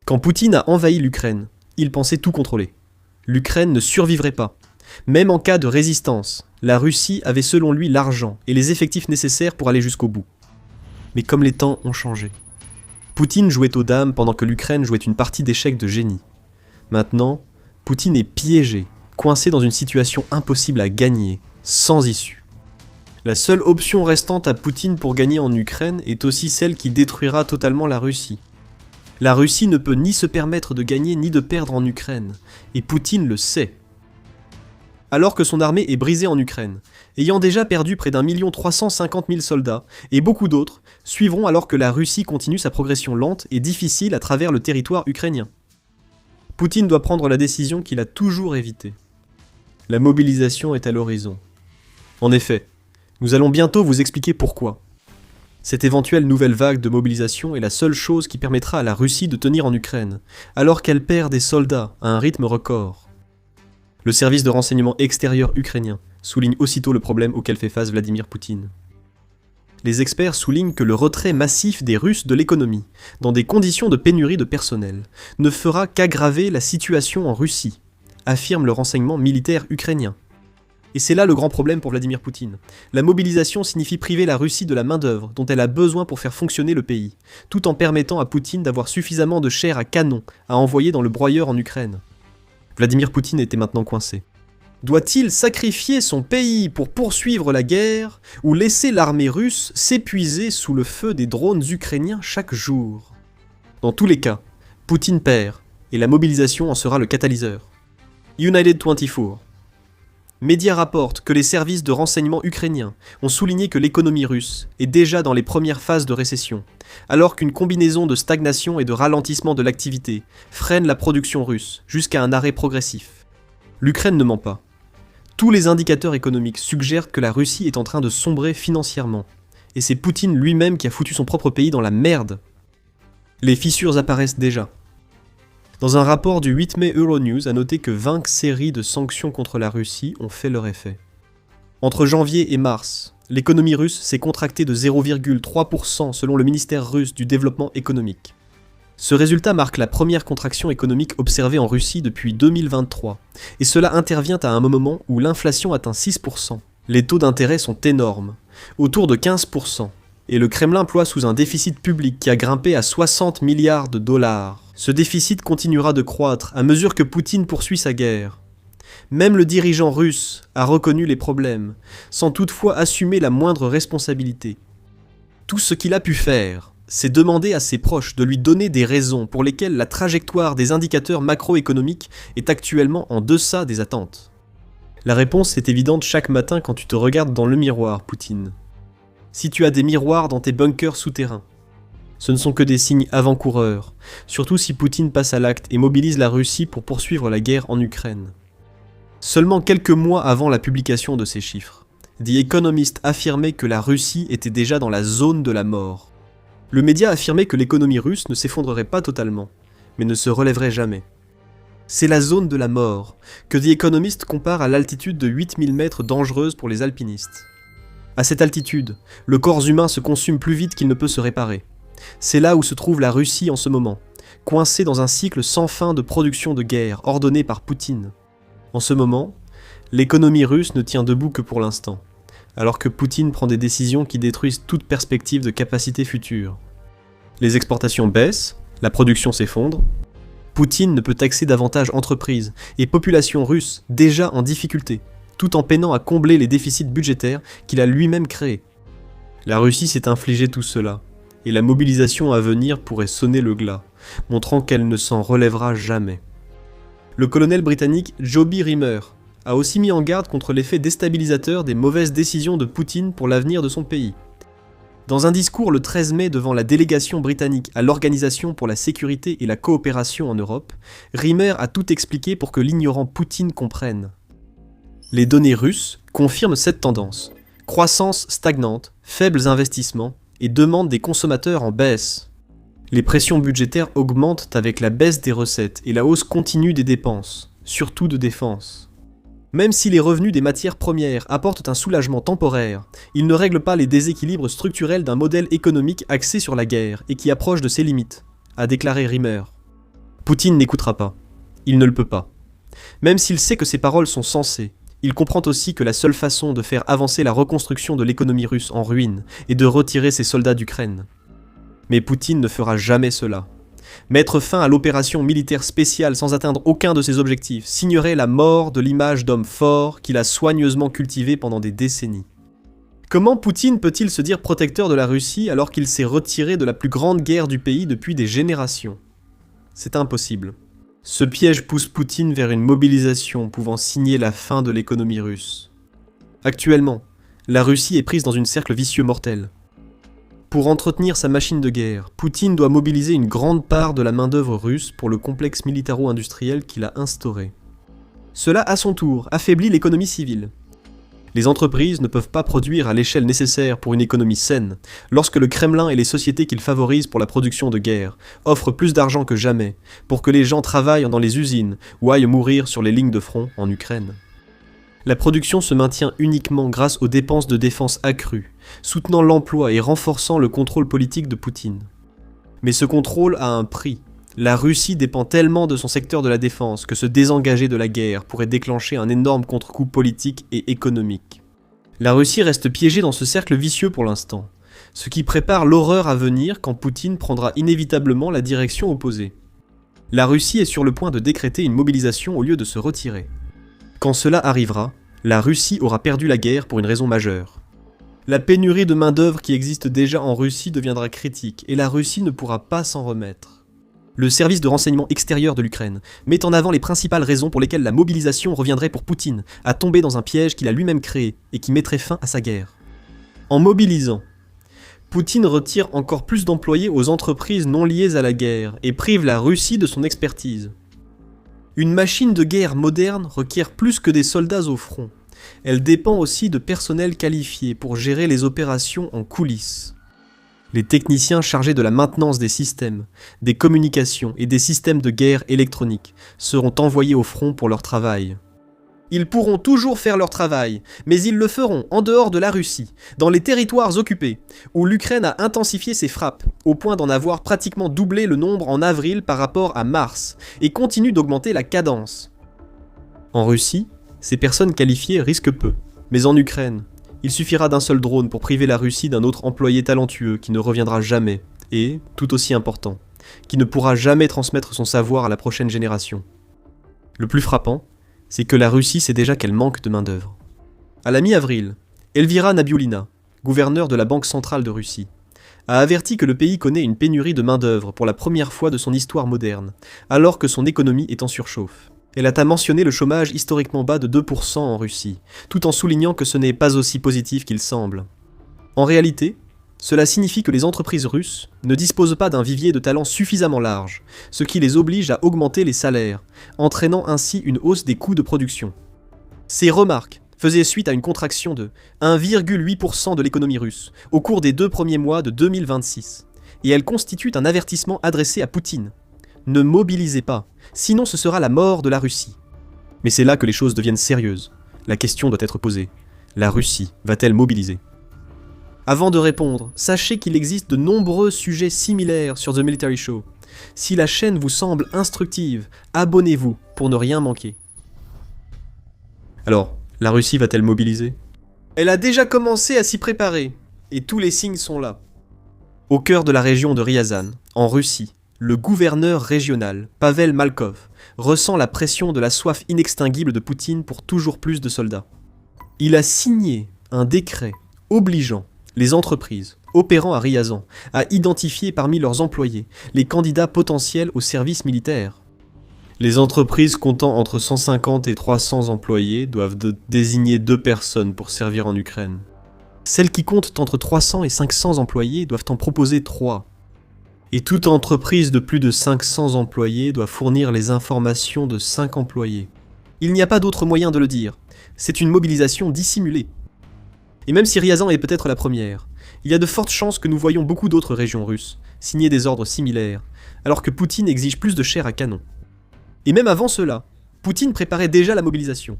Quand Poutine a envahi l'Ukraine, il pensait tout contrôler. L'Ukraine ne survivrait pas. Même en cas de résistance, la Russie avait selon lui l'argent et les effectifs nécessaires pour aller jusqu'au bout. Mais comme les temps ont changé. Poutine jouait aux dames pendant que l'Ukraine jouait une partie d'échecs de génie. Maintenant, Poutine est piégé, coincé dans une situation impossible à gagner, sans issue. La seule option restante à Poutine pour gagner en Ukraine est aussi celle qui détruira totalement la Russie. La Russie ne peut ni se permettre de gagner ni de perdre en Ukraine, et Poutine le sait. Alors que son armée est brisée en Ukraine, ayant déjà perdu près d'1 350 000 soldats, et beaucoup d'autres, suivront alors que la Russie continue sa progression lente et difficile à travers le territoire ukrainien. Poutine doit prendre la décision qu'il a toujours évitée. La mobilisation est à l'horizon. En effet, nous allons bientôt vous expliquer pourquoi. Cette éventuelle nouvelle vague de mobilisation est la seule chose qui permettra à la Russie de tenir en Ukraine, alors qu'elle perd des soldats à un rythme record. Le service de renseignement extérieur ukrainien souligne aussitôt le problème auquel fait face Vladimir Poutine. Les experts soulignent que le retrait massif des Russes de l'économie, dans des conditions de pénurie de personnel, ne fera qu'aggraver la situation en Russie, affirme le renseignement militaire ukrainien. Et c'est là le grand problème pour Vladimir Poutine. La mobilisation signifie priver la Russie de la main-d'œuvre dont elle a besoin pour faire fonctionner le pays, tout en permettant à Poutine d'avoir suffisamment de chair à canon à envoyer dans le broyeur en Ukraine. Vladimir Poutine était maintenant coincé. Doit-il sacrifier son pays pour poursuivre la guerre ou laisser l'armée russe s'épuiser sous le feu des drones ukrainiens chaque jour? Dans tous les cas, Poutine perd, et la mobilisation en sera le catalyseur. United 24. Médias rapportent que les services de renseignement ukrainiens ont souligné que l'économie russe est déjà dans les premières phases de récession, alors qu'une combinaison de stagnation et de ralentissement de l'activité freine la production russe jusqu'à un arrêt progressif. L'Ukraine ne ment pas. Tous les indicateurs économiques suggèrent que la Russie est en train de sombrer financièrement, et c'est Poutine lui-même qui a foutu son propre pays dans la merde. Les fissures apparaissent déjà. Dans un rapport du 8 mai Euronews a noté que 20 séries de sanctions contre la Russie ont fait leur effet. Entre janvier et mars, l'économie russe s'est contractée de 0,3% selon le ministère russe du développement économique. Ce résultat marque la première contraction économique observée en Russie depuis 2023, et cela intervient à un moment où l'inflation atteint 6%. Les taux d'intérêt sont énormes, autour de 15%, et le Kremlin ploie sous un déficit public qui a grimpé à 60 milliards de dollars. Ce déficit continuera de croître à mesure que Poutine poursuit sa guerre. Même le dirigeant russe a reconnu les problèmes, sans toutefois assumer la moindre responsabilité. Tout ce qu'il a pu faire, c'est demander à ses proches de lui donner des raisons pour lesquelles la trajectoire des indicateurs macroéconomiques est actuellement en deçà des attentes. La réponse est évidente chaque matin quand tu te regardes dans le miroir, Poutine. Si tu as des miroirs dans tes bunkers souterrains, ce ne sont que des signes avant-coureurs, surtout si Poutine passe à l'acte et mobilise la Russie pour poursuivre la guerre en Ukraine. Seulement quelques mois avant la publication de ces chiffres, The Economist affirmait que la Russie était déjà dans la zone de la mort. Le média affirmait que l'économie russe ne s'effondrerait pas totalement, mais ne se relèverait jamais. C'est la zone de la mort, que The Economist compare à l'altitude de 8000 mètres dangereuse pour les alpinistes. À cette altitude, le corps humain se consume plus vite qu'il ne peut se réparer. C'est là où se trouve la Russie en ce moment, coincée dans un cycle sans fin de production de guerre ordonné par Poutine. En ce moment, l'économie russe ne tient debout que pour l'instant, alors que Poutine prend des décisions qui détruisent toute perspective de capacité future. Les exportations baissent, la production s'effondre. Poutine ne peut taxer davantage entreprises et populations russes déjà en difficulté, tout en peinant à combler les déficits budgétaires qu'il a lui-même créés. La Russie s'est infligé tout cela, et la mobilisation à venir pourrait sonner le glas, montrant qu'elle ne s'en relèvera jamais. Le colonel britannique Joby Rimmer a aussi mis en garde contre l'effet déstabilisateur des mauvaises décisions de Poutine pour l'avenir de son pays. Dans un discours le 13 mai devant la délégation britannique à l'Organisation pour la sécurité et la coopération en Europe, Rimmer a tout expliqué pour que l'ignorant Poutine comprenne. Les données russes confirment cette tendance. Croissance stagnante, faibles investissements, et demande des consommateurs en baisse. Les pressions budgétaires augmentent avec la baisse des recettes et la hausse continue des dépenses, surtout de défense. Même si les revenus des matières premières apportent un soulagement temporaire, ils ne règlent pas les déséquilibres structurels d'un modèle économique axé sur la guerre et qui approche de ses limites, a déclaré Rimmer. Poutine n'écoutera pas. Il ne le peut pas. Même s'il sait que ses paroles sont sensées, il comprend aussi que la seule façon de faire avancer la reconstruction de l'économie russe en ruine est de retirer ses soldats d'Ukraine. Mais Poutine ne fera jamais cela. Mettre fin à l'opération militaire spéciale sans atteindre aucun de ses objectifs signerait la mort de l'image d'homme fort qu'il a soigneusement cultivée pendant des décennies. Comment Poutine peut-il se dire protecteur de la Russie alors qu'il s'est retiré de la plus grande guerre du pays depuis des générations ? C'est impossible. Ce piège pousse Poutine vers une mobilisation pouvant signer la fin de l'économie russe. Actuellement, la Russie est prise dans un cercle vicieux mortel. Pour entretenir sa machine de guerre, Poutine doit mobiliser une grande part de la main-d'œuvre russe pour le complexe militaro-industriel qu'il a instauré. Cela, à son tour, affaiblit l'économie civile. Les entreprises ne peuvent pas produire à l'échelle nécessaire pour une économie saine, lorsque le Kremlin et les sociétés qu'il favorise pour la production de guerre offrent plus d'argent que jamais pour que les gens travaillent dans les usines ou aillent mourir sur les lignes de front en Ukraine. La production se maintient uniquement grâce aux dépenses de défense accrues, soutenant l'emploi et renforçant le contrôle politique de Poutine. Mais ce contrôle a un prix. La Russie dépend tellement de son secteur de la défense que se désengager de la guerre pourrait déclencher un énorme contre-coup politique et économique. La Russie reste piégée dans ce cercle vicieux pour l'instant, ce qui prépare l'horreur à venir quand Poutine prendra inévitablement la direction opposée. La Russie est sur le point de décréter une mobilisation au lieu de se retirer. Quand cela arrivera, la Russie aura perdu la guerre pour une raison majeure. La pénurie de main-d'œuvre qui existe déjà en Russie deviendra critique et la Russie ne pourra pas s'en remettre. Le service de renseignement extérieur de l'Ukraine met en avant les principales raisons pour lesquelles la mobilisation reviendrait pour Poutine à tomber dans un piège qu'il a lui-même créé et qui mettrait fin à sa guerre. En mobilisant, Poutine retire encore plus d'employés aux entreprises non liées à la guerre et prive la Russie de son expertise. Une machine de guerre moderne requiert plus que des soldats au front. Elle dépend aussi de personnel qualifié pour gérer les opérations en coulisses. Les techniciens chargés de la maintenance des systèmes, des communications et des systèmes de guerre électroniques seront envoyés au front pour leur travail. Ils pourront toujours faire leur travail, mais ils le feront en dehors de la Russie, dans les territoires occupés, où l'Ukraine a intensifié ses frappes, au point d'en avoir pratiquement doublé le nombre en avril par rapport à mars, et continue d'augmenter la cadence. En Russie, ces personnes qualifiées risquent peu, mais en Ukraine, il suffira d'un seul drone pour priver la Russie d'un autre employé talentueux qui ne reviendra jamais, et, tout aussi important, qui ne pourra jamais transmettre son savoir à la prochaine génération. Le plus frappant, c'est que la Russie sait déjà qu'elle manque de main-d'œuvre. À la mi-avril, Elvira Nabiullina, gouverneure de la Banque centrale de Russie, a averti que le pays connaît une pénurie de main-d'œuvre pour la première fois de son histoire moderne, alors que son économie est en surchauffe. Elle a mentionné le chômage historiquement bas de 2% en Russie, tout en soulignant que ce n'est pas aussi positif qu'il semble. En réalité, cela signifie que les entreprises russes ne disposent pas d'un vivier de talents suffisamment large, ce qui les oblige à augmenter les salaires, entraînant ainsi une hausse des coûts de production. Ces remarques faisaient suite à une contraction de 1,8% de l'économie russe au cours des 2 premiers mois de 2026, et elles constituent un avertissement adressé à Poutine. Ne mobilisez pas, sinon ce sera la mort de la Russie. Mais c'est là que les choses deviennent sérieuses. La question doit être posée. La Russie va-t-elle mobiliser ? Avant de répondre, sachez qu'il existe de nombreux sujets similaires sur The Military Show. Si la chaîne vous semble instructive, abonnez-vous pour ne rien manquer. Alors, la Russie va-t-elle mobiliser ? Elle a déjà commencé à s'y préparer, et tous les signes sont là. Au cœur de la région de Ryazan, en Russie, le gouverneur régional, Pavel Malkov, ressent la pression de la soif inextinguible de Poutine pour toujours plus de soldats. Il a signé un décret obligeant les entreprises opérant à Ryazan à identifier parmi leurs employés les candidats potentiels au service militaire. Les entreprises comptant entre 150 et 300 employés doivent désigner 2 personnes pour servir en Ukraine. Celles qui comptent entre 300 et 500 employés doivent en proposer 3. Et toute entreprise de plus de 500 employés doit fournir les informations de 5 employés. Il n'y a pas d'autre moyen de le dire. C'est une mobilisation dissimulée. Et même si Ryazan est peut-être la première, il y a de fortes chances que nous voyions beaucoup d'autres régions russes signer des ordres similaires, alors que Poutine exige plus de chair à canon. Et même avant cela, Poutine préparait déjà la mobilisation.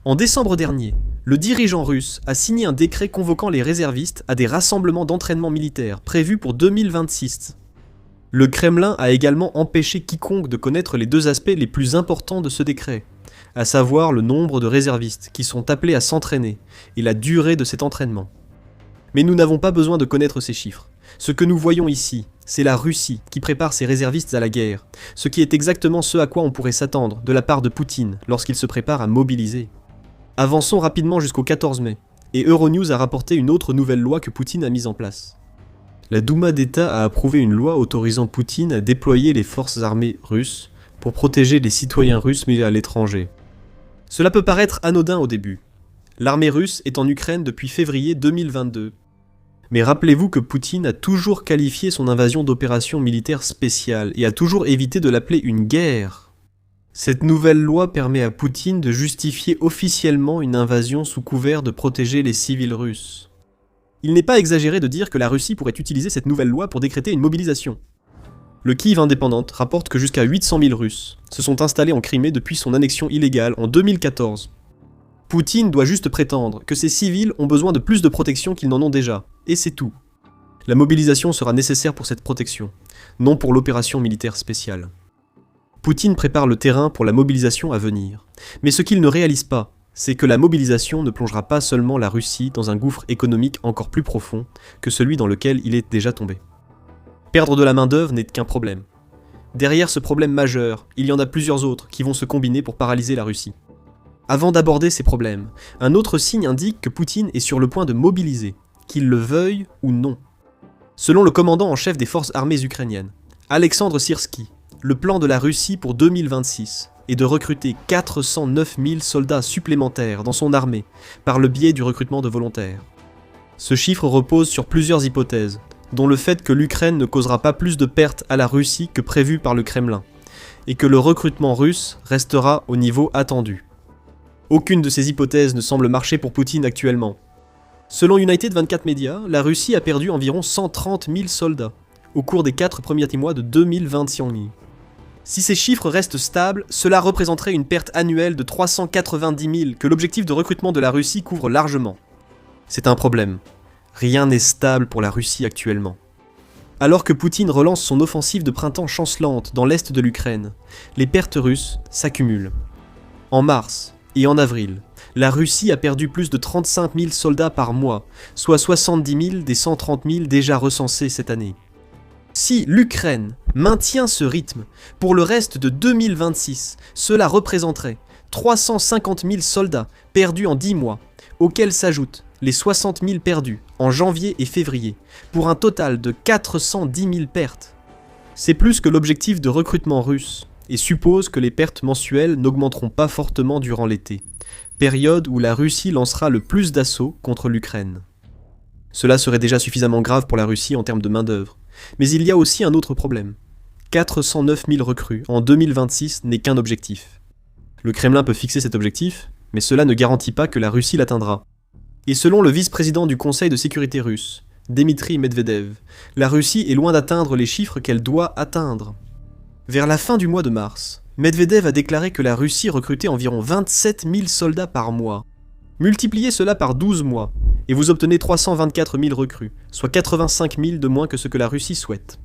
En décembre dernier, le dirigeant russe a signé un décret convoquant les réservistes à des rassemblements d'entraînement militaire prévus pour 2026. Le Kremlin a également empêché quiconque de connaître les deux aspects les plus importants de ce décret, à savoir le nombre de réservistes qui sont appelés à s'entraîner et la durée de cet entraînement. Mais nous n'avons pas besoin de connaître ces chiffres. Ce que nous voyons ici, c'est la Russie qui prépare ses réservistes à la guerre, ce qui est exactement ce à quoi on pourrait s'attendre de la part de Poutine lorsqu'il se prépare à mobiliser. Avançons rapidement jusqu'au 14 mai, et Euronews a rapporté une autre nouvelle loi que Poutine a mise en place. La Douma d'État a approuvé une loi autorisant Poutine à déployer les forces armées russes pour protéger les citoyens russes mais à l'étranger. Cela peut paraître anodin au début. L'armée russe est en Ukraine depuis février 2022. Mais rappelez-vous que Poutine a toujours qualifié son invasion d'opération militaire spéciale et a toujours évité de l'appeler une guerre. Cette nouvelle loi permet à Poutine de justifier officiellement une invasion sous couvert de protéger les civils russes. Il n'est pas exagéré de dire que la Russie pourrait utiliser cette nouvelle loi pour décréter une mobilisation. Le Kyiv indépendante rapporte que jusqu'à 800 000 Russes se sont installés en Crimée depuis son annexion illégale en 2014. Poutine doit juste prétendre que ces civils ont besoin de plus de protection qu'ils n'en ont déjà, et c'est tout. La mobilisation sera nécessaire pour cette protection, non pour l'opération militaire spéciale. Poutine prépare le terrain pour la mobilisation à venir, mais ce qu'il ne réalise pas, c'est que la mobilisation ne plongera pas seulement la Russie dans un gouffre économique encore plus profond que celui dans lequel il est déjà tombé. Perdre de la main-d'œuvre n'est qu'un problème. Derrière ce problème majeur, il y en a plusieurs autres qui vont se combiner pour paralyser la Russie. Avant d'aborder ces problèmes, un autre signe indique que Poutine est sur le point de mobiliser, qu'il le veuille ou non. Selon le commandant en chef des forces armées ukrainiennes, Alexandre Syrsky, le plan de la Russie pour 2026 est de recruter 409 000 soldats supplémentaires dans son armée par le biais du recrutement de volontaires. Ce chiffre repose sur plusieurs hypothèses, dont le fait que l'Ukraine ne causera pas plus de pertes à la Russie que prévu par le Kremlin, et que le recrutement russe restera au niveau attendu. Aucune de ces hypothèses ne semble marcher pour Poutine actuellement. Selon United 24 Media, la Russie a perdu environ 130 000 soldats au cours des 4 premiers mois de 2021. Si ces chiffres restent stables, cela représenterait une perte annuelle de 390 000 que l'objectif de recrutement de la Russie couvre largement. C'est un problème. Rien n'est stable pour la Russie actuellement. Alors que Poutine relance son offensive de printemps chancelante dans l'est de l'Ukraine, les pertes russes s'accumulent. En mars et en avril, la Russie a perdu plus de 35 000 soldats par mois, soit 70 000 des 130 000 déjà recensés cette année. Si l'Ukraine maintient ce rythme pour le reste de 2026, cela représenterait 350 000 soldats perdus en 10 mois, auxquels s'ajoutent les 60 000 perdus en janvier et février, pour un total de 410 000 pertes. C'est plus que l'objectif de recrutement russe, et suppose que les pertes mensuelles n'augmenteront pas fortement durant l'été, période où la Russie lancera le plus d'assauts contre l'Ukraine. Cela serait déjà suffisamment grave pour la Russie en termes de main-d'œuvre, mais il y a aussi un autre problème. 409 000 recrues en 2026 n'est qu'un objectif. Le Kremlin peut fixer cet objectif, mais cela ne garantit pas que la Russie l'atteindra. Et selon le vice-président du Conseil de sécurité russe, Dmitry Medvedev, la Russie est loin d'atteindre les chiffres qu'elle doit atteindre. Vers la fin du mois de mars, Medvedev a déclaré que la Russie recrutait environ 27 000 soldats par mois. Multipliez cela par 12 mois, et vous obtenez 324 000 recrues, soit 85 000 de moins que ce que la Russie souhaite.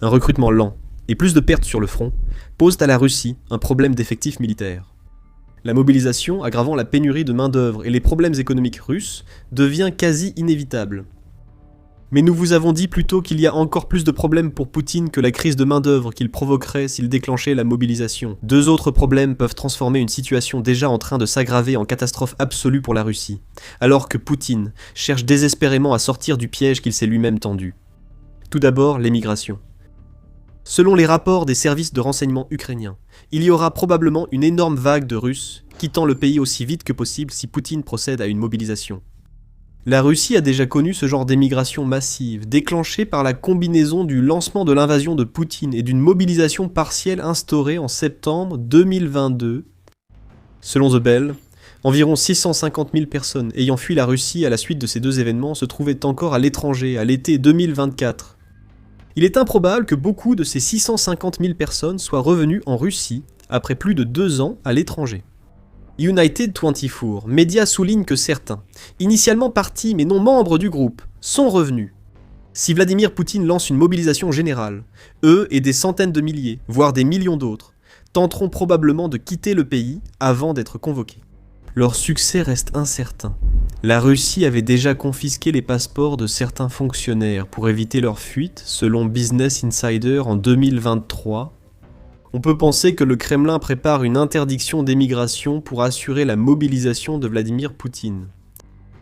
Un recrutement lent, et plus de pertes sur le front, posent à la Russie un problème d'effectifs militaires. La mobilisation, aggravant la pénurie de main-d'œuvre et les problèmes économiques russes, devient quasi inévitable. Mais nous vous avons dit plus tôt qu'il y a encore plus de problèmes pour Poutine que la crise de main-d'œuvre qu'il provoquerait s'il déclenchait la mobilisation. Deux autres problèmes peuvent transformer une situation déjà en train de s'aggraver en catastrophe absolue pour la Russie, alors que Poutine cherche désespérément à sortir du piège qu'il s'est lui-même tendu. Tout d'abord, l'émigration. Selon les rapports des services de renseignement ukrainiens, il y aura probablement une énorme vague de Russes quittant le pays aussi vite que possible si Poutine procède à une mobilisation. La Russie a déjà connu ce genre d'émigration massive, déclenchée par la combinaison du lancement de l'invasion de Poutine et d'une mobilisation partielle instaurée en septembre 2022. Selon The Bell, environ 650 000 personnes ayant fui la Russie à la suite de ces deux événements se trouvaient encore à l'étranger à l'été 2024. Il est improbable que beaucoup de ces 650 000 personnes soient revenues en Russie après plus de 2 ans à l'étranger. United 24 média souligne que certains, initialement partis mais non membres du groupe, sont revenus. Si Vladimir Poutine lance une mobilisation générale, eux et des centaines de milliers, voire des millions d'autres, tenteront probablement de quitter le pays avant d'être convoqués. Leur succès reste incertain. La Russie avait déjà confisqué les passeports de certains fonctionnaires pour éviter leur fuite, selon Business Insider en 2023. On peut penser que le Kremlin prépare une interdiction d'émigration pour assurer la mobilisation de Vladimir Poutine.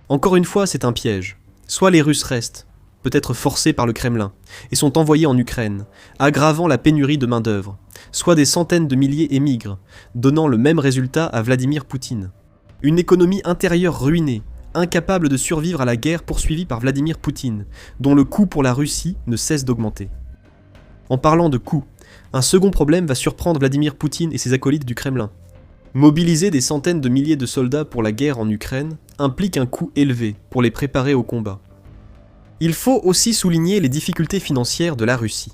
Encore une fois, c'est un piège. Soit les Russes restent, peut-être forcés par le Kremlin, et sont envoyés en Ukraine, aggravant la pénurie de main-d'œuvre, soit des centaines de milliers émigrent, donnant le même résultat à Vladimir Poutine. Une économie intérieure ruinée, incapable de survivre à la guerre poursuivie par Vladimir Poutine, dont le coût pour la Russie ne cesse d'augmenter. En parlant de coût, un second problème va surprendre Vladimir Poutine et ses acolytes du Kremlin. Mobiliser des centaines de milliers de soldats pour la guerre en Ukraine implique un coût élevé pour les préparer au combat. Il faut aussi souligner les difficultés financières de la Russie.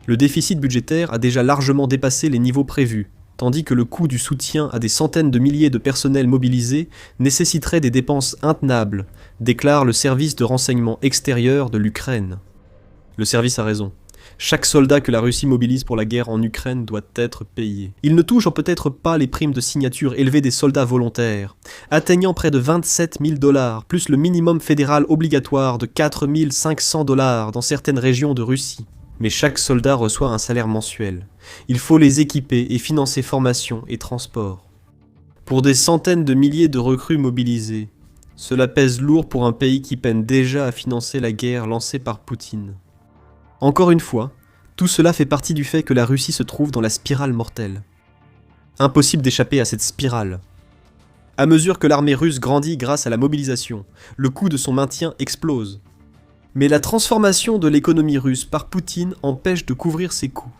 Le déficit budgétaire a déjà largement dépassé les niveaux prévus, tandis que le coût du soutien à des centaines de milliers de personnels mobilisés nécessiterait des dépenses intenables, déclare le service de renseignement extérieur de l'Ukraine. Le service a raison. Chaque soldat que la Russie mobilise pour la guerre en Ukraine doit être payé. Il ne touche peut-être pas les primes de signature élevées des soldats volontaires, atteignant près de 27 000 $, plus le minimum fédéral obligatoire de 4 500 $ dans certaines régions de Russie. Mais chaque soldat reçoit un salaire mensuel. Il faut les équiper et financer formation et transport. Pour des centaines de milliers de recrues mobilisées, cela pèse lourd pour un pays qui peine déjà à financer la guerre lancée par Poutine. Encore une fois, tout cela fait partie du fait que la Russie se trouve dans la spirale mortelle. Impossible d'échapper à cette spirale. À mesure que l'armée russe grandit grâce à la mobilisation, le coût de son maintien explose. Mais la transformation de l'économie russe par Poutine empêche de couvrir ses coûts.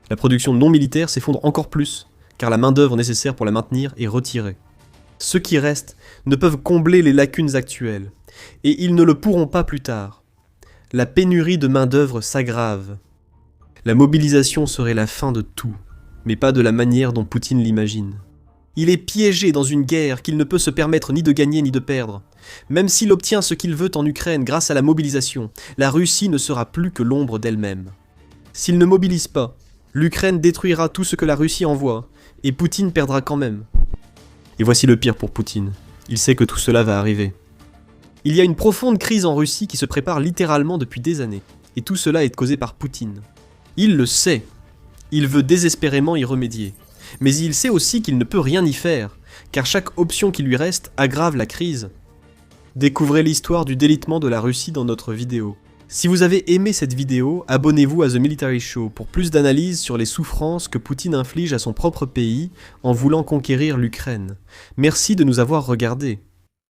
La production non militaire s'effondre encore plus, car la main-d'œuvre nécessaire pour la maintenir est retirée. Ceux qui restent ne peuvent combler les lacunes actuelles, et ils ne le pourront pas plus tard. La pénurie de main-d'œuvre s'aggrave. La mobilisation serait la fin de tout, mais pas de la manière dont Poutine l'imagine. Il est piégé dans une guerre qu'il ne peut se permettre ni de gagner ni de perdre. Même s'il obtient ce qu'il veut en Ukraine grâce à la mobilisation, la Russie ne sera plus que l'ombre d'elle-même. S'il ne mobilise pas, l'Ukraine détruira tout ce que la Russie envoie, et Poutine perdra quand même. Et voici le pire pour Poutine. Il sait que tout cela va arriver. Il y a une profonde crise en Russie qui se prépare littéralement depuis des années, et tout cela est causé par Poutine. Il le sait. Il veut désespérément y remédier. Mais il sait aussi qu'il ne peut rien y faire, car chaque option qui lui reste aggrave la crise. Découvrez l'histoire du délitement de la Russie dans notre vidéo. Si vous avez aimé cette vidéo, abonnez-vous à The Military Show pour plus d'analyses sur les souffrances que Poutine inflige à son propre pays en voulant conquérir l'Ukraine. Merci de nous avoir regardés.